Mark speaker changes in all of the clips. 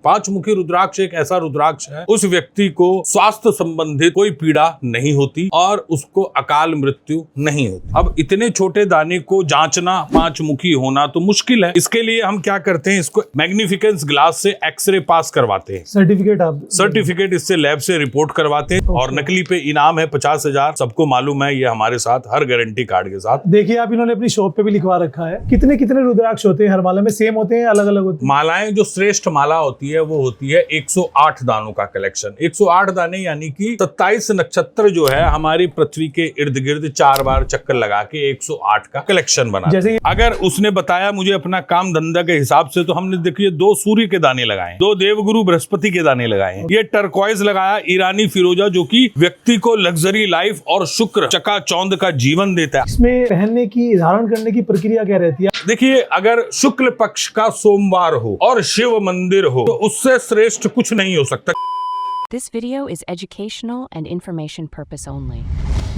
Speaker 1: पांच मुखी रुद्राक्ष एक ऐसा रुद्राक्ष है, उस व्यक्ति को स्वास्थ्य संबंधित कोई पीड़ा नहीं होती और उसको अकाल मृत्यु नहीं होती। अब इतने छोटे दाने को जांचना, पांच मुखी होना तो मुश्किल है। इसके लिए हम क्या करते हैं, इसको मैग्निफिकेंस ग्लास से एक्सरे पास करवाते हैं। सर्टिफिकेट इससे लैब से रिपोर्ट करवाते हैं और नकली पे इनाम है 50,000। सबको मालूम है, ये हमारे साथ हर गारंटी कार्ड के साथ।
Speaker 2: देखिए आप इन्होंने अपनी शॉप पे भी लिखवा रखा है। कितने कितने रुद्राक्ष होते हैं हर माला में? सेम होते हैं, अलग अलग होते हैं?
Speaker 1: मालाएं जो श्रेष्ठ माला होती है वो होती है 108 दानों का कलेक्शन। 108 दाने यानी कि 27 नक्षत्र जो है हमारी पृथ्वी के इर्द गिर्द 4 बार चक्कर लगा के 108 का कलेक्शन बना।
Speaker 2: जैसे
Speaker 1: अगर उसने बताया मुझे अपना काम धंधा के हिसाब से, तो हमने देखिए 2 सूर्य के दाने लगाए, 2 देवगुरु बृहस्पति के दाने लगाए, ये टर्कॉइज लगाया, ईरानी फिरोजा, जो कि व्यक्ति को लग्जरी लाइफ और शुक्र चकाचौंध का जीवन देता है।
Speaker 2: इसमें पहनने की, धारण करने की प्रक्रिया क्या रहती है?
Speaker 1: देखिए, अगर शुक्ल पक्ष का सोमवार हो और शिव मंदिर हो तो उससे श्रेष्ठ कुछ नहीं हो सकता।
Speaker 3: This video is educational and information purpose only.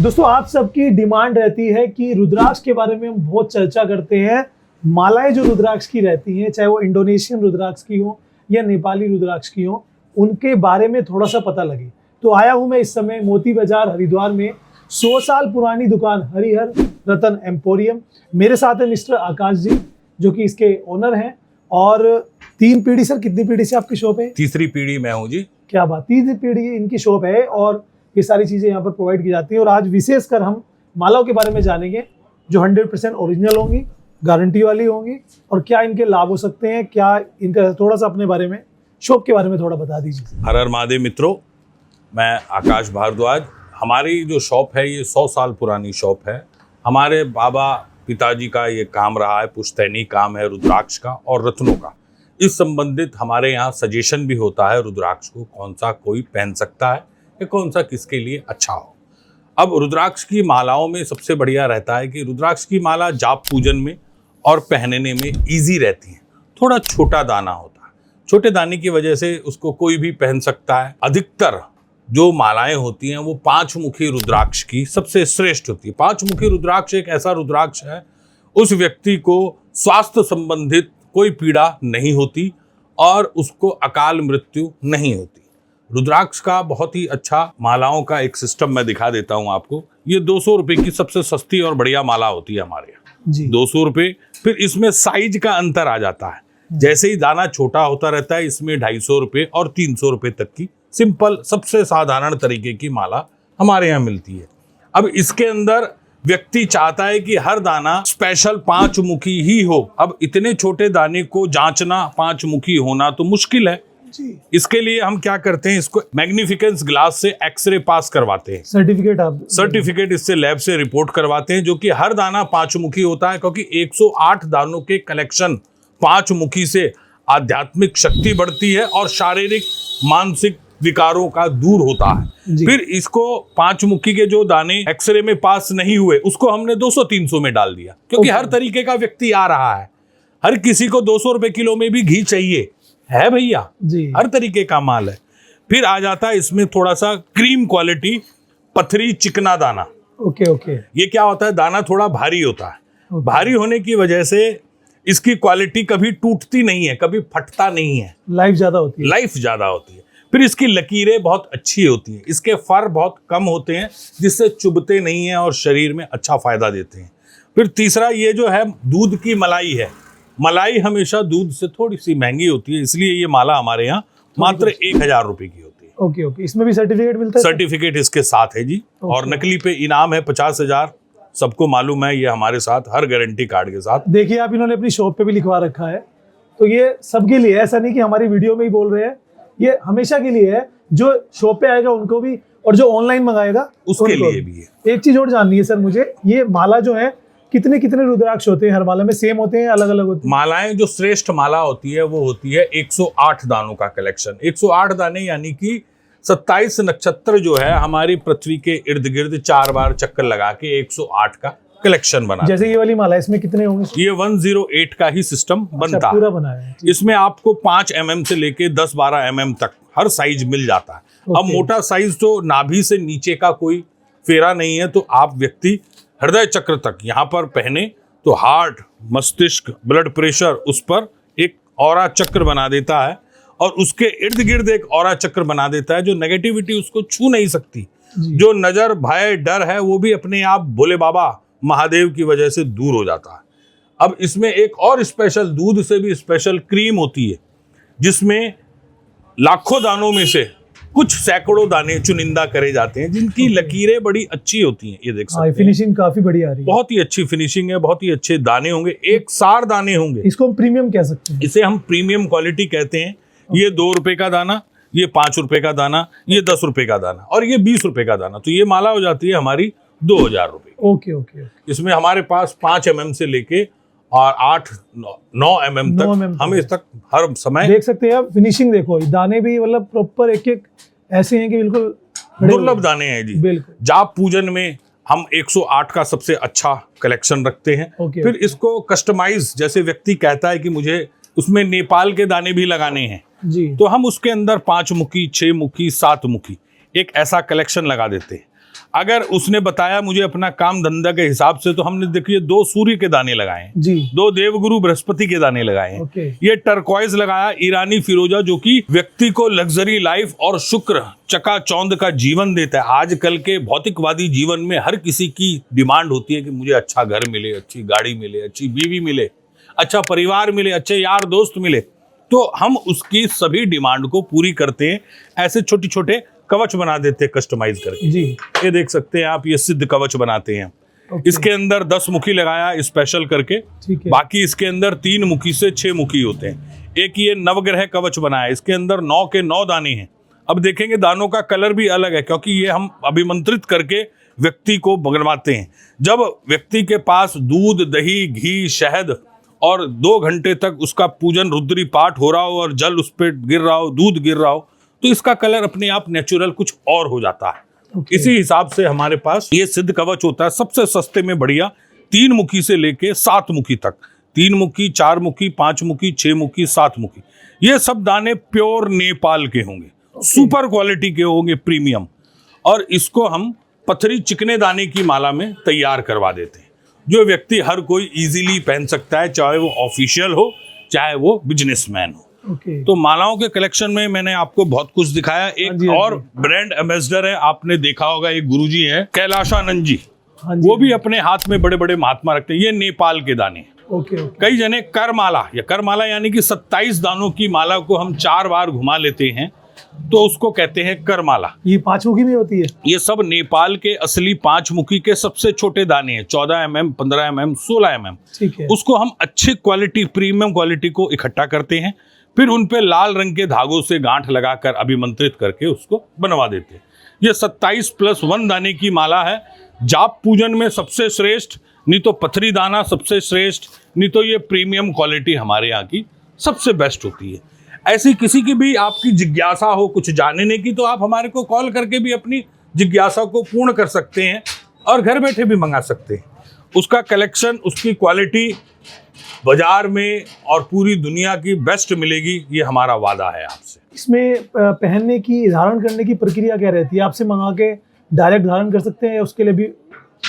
Speaker 2: दोस्तों, आप सबकी डिमांड रहती है कि रुद्राक्ष के बारे में हम बहुत चर्चा करते हैं। मालाएं जो रुद्राक्ष की रहती हैं, चाहे वो इंडोनेशियन रुद्राक्ष की हो या नेपाली रुद्राक्ष की हो, उनके बारे में थोड़ा सा पता लगे। तो आया हूं मैं इस समय मोती बाजार हरिद्वार में 100 साल पुरानी दुकान हरिहर रतन एम्पोरियम। मेरे साथ है मिस्टर आकाश जी, जो कि इसके ओनर हैं। और 3 पीढ़ी, सर कितनी पीढ़ी से आपकी शॉप है?
Speaker 1: तीसरी पीढ़ी मैं हूँ जी।
Speaker 2: क्या बात, 3 पीढ़ी इनकी शॉप है और ये सारी चीज़ें यहाँ पर प्रोवाइड की जाती हैं। और आज विशेषकर हम मालाओं के बारे में जानेंगे जो 100% ओरिजिनल होंगी, गारंटी वाली होंगी, और क्या इनके लाभ हो सकते हैं, क्या इनका, थोड़ा सा अपने बारे में, शॉप के बारे में थोड़ा बता दीजिए।
Speaker 1: हर हर महादेव मित्रों, मैं आकाश भारद्वाज। हमारी जो शॉप है ये 100 साल पुरानी शॉप है। हमारे बाबा पिताजी का ये काम रहा है, पुश्तैनी काम है रुद्राक्ष का और रत्नों का। इस संबंधित हमारे यहाँ सजेशन भी होता है रुद्राक्ष को कौन सा कोई पहन सकता है या कौन सा किसके लिए अच्छा हो। अब रुद्राक्ष की मालाओं में सबसे बढ़िया रहता है कि रुद्राक्ष की माला जाप पूजन में और पहनने में ईजी रहती है। थोड़ा छोटा दाना होता है, छोटे दाने की वजह से उसको कोई भी पहन सकता है। अधिकतर जो मालाएं होती हैं वो 5 मुखी रुद्राक्ष की सबसे श्रेष्ठ होती है। 5 मुखी रुद्राक्ष एक ऐसा रुद्राक्ष है, उस व्यक्ति को स्वास्थ्य संबंधित कोई पीड़ा नहीं होती और उसको अकाल मृत्यु नहीं होती। रुद्राक्ष का बहुत ही अच्छा मालाओं का एक सिस्टम मैं दिखा देता हूं आपको। ये 200 रुपए की सबसे सस्ती और बढ़िया माला होती है हमारे यहाँ जी, 200 रुपए। फिर इसमें साइज का अंतर आ जाता है, जैसे ही दाना छोटा होता रहता है इसमें 250 रुपए और 300 रुपए तक की सिंपल सबसे साधारण तरीके की माला हमारे यहाँ मिलती है। अब इसके अंदर व्यक्ति चाहता है कि हर दाना स्पेशल 5 मुखी ही हो। अब इतने छोटे दाने को जांचना, 5 मुखी होना तो मुश्किल है
Speaker 2: जी।
Speaker 1: इसके लिए हम क्या करते हैं, इसको मैग्निफिकेंस ग्लास से एक्सरे पास करवाते हैं। सर्टिफिकेट इससे लैब से रिपोर्ट करवाते हैं, जो कि हर दाना 5 मुखी होता है। क्योंकि 108 दानों के कलेक्शन 5 मुखी से आध्यात्मिक शक्ति बढ़ती है और शारीरिक मानसिक विकारों का दूर होता है। फिर इसको 5 मुखी के जो दाने एक्सरे में पास नहीं हुए उसको हमने 200-300 में डाल दिया, क्योंकि हर तरीके का व्यक्ति आ रहा है। हर किसी को 200 रुपए किलो में भी घी चाहिए है भैया, हर तरीके का माल है। फिर आ जाता है इसमें थोड़ा सा क्रीम क्वालिटी पथरी चिकना दाना।
Speaker 2: ओके।
Speaker 1: ये क्या होता है, दाना थोड़ा भारी होता है। भारी होने की वजह से इसकी क्वालिटी कभी टूटती नहीं है, कभी फटता नहीं है, लाइफ ज्यादा होती है। फिर इसकी लकीरें बहुत अच्छी होती हैं, इसके फर बहुत कम होते हैं जिससे चुभते नहीं हैं और शरीर में अच्छा फायदा देते हैं। फिर तीसरा ये जो है दूध की मलाई है। मलाई हमेशा दूध से थोड़ी सी महंगी होती है, इसलिए ये माला हमारे यहाँ मात्र 1000 रुपए की होती है।
Speaker 2: ओके। इसमें भी सर्टिफिकेट मिलता है?
Speaker 1: सर्टिफिकेट इसके साथ है जी। और नकली पे इनाम है 50,000। सबको मालूम है, ये हमारे साथ हर गारंटी कार्ड के साथ।
Speaker 2: देखिए आप इन्होंने अपनी शॉप पे भी लिखवा रखा है, तो ये सबके लिए, ऐसा नहीं कि हमारी वीडियो में ही बोल रहे हैं, ये हमेशा के लिए है। जो शॉप पे आएगा उनको भी, और जो ऑनलाइन मंगाएगा
Speaker 1: उसके लिए भी है।
Speaker 2: एक चीज और जाननी है सर मुझे, ये माला जो है कितने कितने रुद्राक्ष होते हैं हर माला में? सेम होते हैं, अलग अलग होते हैं?
Speaker 1: मालाएं जो श्रेष्ठ माला होती है वो होती है 108 दानों का कलेक्शन। 108 दाने यानी कि 27 नक्षत्र जो है हमारी पृथ्वी के इर्द गिर्द 4 बार चक्कर लगा के 108 का कलेक्शन बना।
Speaker 2: जैसे ये वाली माला, इसमें कितने होंगे?
Speaker 1: ये 108 का ही सिस्टम बनता है,
Speaker 2: पूरा बना है।
Speaker 1: इसमें आपको 5 mm से लेके 10-12 mm तक हर साइज मिल जाता है। अब मोटा साइज तो नाभि से नीचे का कोई फेरा नहीं है, तो आप व्यक्ति हृदय चक्र तक यहाँ पर पहने तो हार्ट, मस्तिष्क, ब्लड प्रेशर उस पर एक ऑरा चक्र बना देता है और उसके इर्द गिर्द एक ऑरा चक्र बना देता है जो नेगेटिविटी उसको छू नहीं सकती।
Speaker 2: जी।
Speaker 1: जो नजर, भय, डर है वो भी अपने आप भोले बाबा महादेव की वजह से दूर हो जाता है। अब इसमें एक और स्पेशल, दूध से भी स्पेशल क्रीम होती है जिसमें लाखों दानों में से कुछ सैकड़ों दाने चुनिंदा करे जाते हैं जिनकी लकीरें बड़ी अच्छी होती हैं। ये देख सकते हैं,
Speaker 2: फिनिशिंग काफी बढ़िया आ रही है।
Speaker 1: बहुत ही अच्छी फिनिशिंग है, बहुत ही अच्छे दाने होंगे, एक सार दाने होंगे।
Speaker 2: इसको हम प्रीमियम कह सकते हैं।
Speaker 1: इसे हम प्रीमियम क्वालिटी कहते हैं। ये 2 रुपए का दाना, ये 5 रुपए का दाना, ये 10 रुपए का दाना और ये 20 रुपए का दाना। तो ये माला हो जाती है हमारी 2000 रुपए।
Speaker 2: Okay okay.
Speaker 1: इसमें हमारे पास 5 mm से लेके और 8-9 mm तक, हम इस तक हर समय
Speaker 2: देख सकते हैं आप। फिनिशिंग देखो, दाने भी मतलब प्रॉपर एक एक ऐसे हैं कि बिल्कुल
Speaker 1: दुर्लभ दाने हैं जी।
Speaker 2: बिल्कुल।
Speaker 1: जाप पूजन में हम 108 का सबसे अच्छा कलेक्शन रखते हैं।
Speaker 2: ओके,
Speaker 1: फिर इसको कस्टमाइज, जैसे व्यक्ति कहता है कि मुझे उसमें नेपाल के दाने भी लगाने हैं,
Speaker 2: जी,
Speaker 1: तो हम उसके अंदर 5 मुखी, 6 मुखी, 7 मुखी एक ऐसा कलेक्शन लगा देते हैं। अगर उसने बताया मुझे अपना काम धंधा के हिसाब से, तो हमने देखिए 2 सूर्य के दाने लगाए हैं,
Speaker 2: जी,
Speaker 1: 2 देवगुरु बृहस्पति के दाने लगाए हैं।
Speaker 2: ओके।
Speaker 1: ये टर्कॉइज लगाया, ईरानी फिरोजा, जो कि व्यक्ति को लग्जरी लाइफ और शुक्र चकाचौंध का जीवन देता है। आजकल के भौतिकवादी जीवन में हर किसी की डिमांड होती है कि मुझे अच्छा घर मिले, अच्छी गाड़ी मिले, अच्छी बीवी मिले, अच्छा परिवार मिले, अच्छे यार दोस्त मिले। तो हम उसकी सभी डिमांड को पूरी करते हैं, ऐसे छोटे छोटे कवच बना देते हैं कस्टमाइज करके।
Speaker 2: जी,
Speaker 1: ये देख सकते हैं आप, ये सिद्ध कवच बनाते हैं।
Speaker 2: ओके।
Speaker 1: इसके अंदर 10 मुखी लगाया स्पेशल करके,
Speaker 2: ठीक है।
Speaker 1: बाकी इसके अंदर 3 मुखी से 6 मुखी होते हैं। एक ये नवग्रह कवच बनाया, इसके अंदर 9 के 9 दाने हैं। अब देखेंगे दानों का कलर भी अलग है, क्योंकि ये हम अभिमंत्रित करके व्यक्ति को बनवाते हैं। जब व्यक्ति के पास दूध, दही, घी, शहद और 2 घंटे तक उसका पूजन रुद्री पाठ हो रहा हो और जल उस पर गिर रहा हो, दूध गिर रहा हो, तो इसका कलर अपने आप नेचुरल कुछ और हो जाता है।
Speaker 2: ओके।
Speaker 1: इसी हिसाब से हमारे पास ये सिद्ध कवच होता है, सबसे सस्ते में बढ़िया, 3 मुखी से लेके 7 मुखी तक। 3 मुखी, 4 मुखी, 5 मुखी, 6 मुखी, 7 मुखी, ये सब दाने प्योर नेपाल के होंगे, सुपर क्वालिटी के होंगे, प्रीमियम। और इसको हम पत्थरी चिकने दाने की माला में तैयार करवा देते हैं, जो व्यक्ति हर कोई इजीली पहन सकता है, चाहे वो ऑफिशियल हो, चाहे वो बिजनेसमैन हो।
Speaker 2: ओके।
Speaker 1: तो मालाओं के कलेक्शन में मैंने आपको बहुत कुछ दिखाया।
Speaker 2: हाँ
Speaker 1: एक
Speaker 2: जी, हाँ
Speaker 1: और
Speaker 2: जी।
Speaker 1: ब्रांड एम्बेसडर है, आपने देखा होगा, एक गुरुजी हैं कैलाशानंद जी,
Speaker 2: हाँ जी,
Speaker 1: वो भी अपने हाथ में बड़े बड़े महात्मा रखते हैं। ये नेपाल के दाने।
Speaker 2: Okay okay.
Speaker 1: कई जने करमाला, या करमाला यानी कि 27 दानों की माला को हम 4 बार घुमा लेते हैं, तो उसको कहते हैं करमाला।
Speaker 2: ये 5 मुखी में होती है?
Speaker 1: ये सब नेपाल के असली 5 मुखी के सबसे छोटे दाने हैं, 14 mm, 15 mm, 16 mm। ठीक है। उसको हम अच्छी क्वालिटी, प्रीमियम क्वालिटी को इकट्ठा करते हैं, फिर उन पे लाल रंग के धागों से गांठ लगाकर अभिमंत्रित करके उसको बनवा देते हैं। ये 27+1 दाने की माला है। जाप पूजन में सबसे श्रेष्ठ, नहीं तो पथरी दाना सबसे श्रेष्ठ, नहीं तो ये प्रीमियम क्वालिटी हमारे यहाँ की सबसे बेस्ट होती है। ऐसी किसी की भी आपकी जिज्ञासा हो कुछ जानने की, तो आप हमारे को कॉल करके भी अपनी जिज्ञासा को पूर्ण कर सकते हैं और घर बैठे भी मंगा सकते हैं। उसका कलेक्शन, उसकी क्वालिटी बाजार में और पूरी दुनिया की बेस्ट मिलेगी, ये हमारा वादा है आपसे।
Speaker 2: इसमें पहनने की, धारण करने की प्रक्रिया क्या रहती है? आपसे मंगा के डायरेक्ट धारण कर सकते हैं या उसके लिए भी?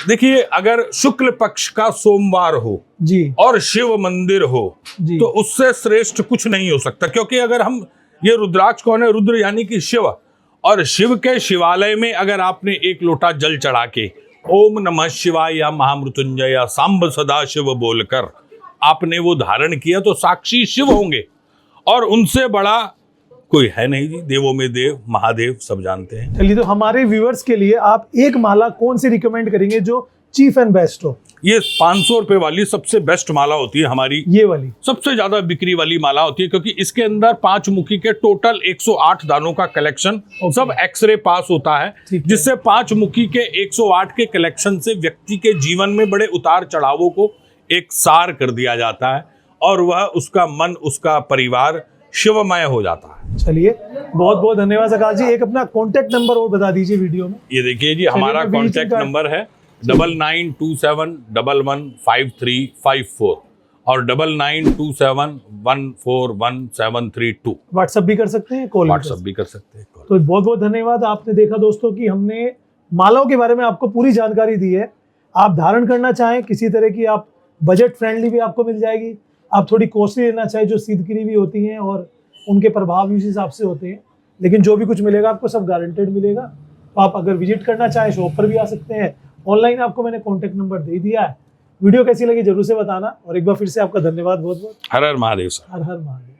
Speaker 1: देखिए, अगर शुक्ल पक्ष का सोमवार हो
Speaker 2: जी,
Speaker 1: और शिव मंदिर हो,
Speaker 2: जी,
Speaker 1: तो उससे श्रेष्ठ कुछ नहीं हो सकता। क्योंकि अगर हम, ये रुद्राक्ष कौन है? रुद्र यानी कि शिव, और शिव के शिवालय में अगर आपने 1 लोटा जल चढ़ा के ओम नमः शिवाय या महामृत्युंजय या सांब सदा शिव बोलकर आपने वो धारण किया, तो साक्षी शिव होंगे, और उनसे बड़ा कोई है नहीं जी। देवों में देव, महादेव, सब जानते हैं।
Speaker 2: चलिए, तो हमारे व्यूअर्स के लिए आप एक माला कौन सी रिकमेंड करेंगे जो चीफ एंड बेस्ट हो?
Speaker 1: ये 500 रुपए वाली सबसे बेस्ट माला होती है हमारी,
Speaker 2: ये वाली
Speaker 1: सबसे ज्यादा बिक्री वाली माला होती है, क्योंकि इसके अंदर 5 मुखी के टोटल 108 दानों का कलेक्शन, सब एक्सरे पास होता है, जिससे 5 मुखी के 108 के कलेक्शन से व्यक्ति के जीवन में बड़े उतार चढ़ावों को एक सार कर दिया जाता है, और वह उसका मन, उसका परिवार शिवमय हो जाता है।
Speaker 2: चलिए, बहुत बहुत धन्यवाद सकाश जी। एक अपना कॉन्टेक्ट नंबर और बता दीजिए वीडियो में।
Speaker 1: ये देखिए जी, हमारा कॉन्टेक्ट नंबर है 9927115354 और 9927141732।
Speaker 2: व्हाट्सएप भी कर सकते हैं, कॉल
Speaker 1: व्हाट्सएप भी कर सकते हैं।
Speaker 2: तो बहुत बहुत धन्यवाद। आपने देखा दोस्तों कि हमने मालाओं के बारे में आपको पूरी जानकारी दी है। आप धारण करना चाहें किसी तरह की, आप बजट फ्रेंडली भी आपको मिल जाएगी। आप थोड़ी कॉस्टली लेना चाहें, जो सिद्धगिरी भी होती हैं और उनके प्रभाव इस हिसाब से होते हैं, लेकिन जो भी कुछ मिलेगा आपको सब गारंटेड मिलेगा। तो आप अगर विजिट करना चाहें शॉप पर भी आ सकते हैं, ऑनलाइन आपको मैंने कॉन्टैक्ट नंबर दे दिया है। वीडियो कैसी लगी जरूर से बताना, और एक बार फिर से आपका धन्यवाद बहुत बहुत।
Speaker 1: हर हर महादेव सर।
Speaker 2: हर हर महादेव।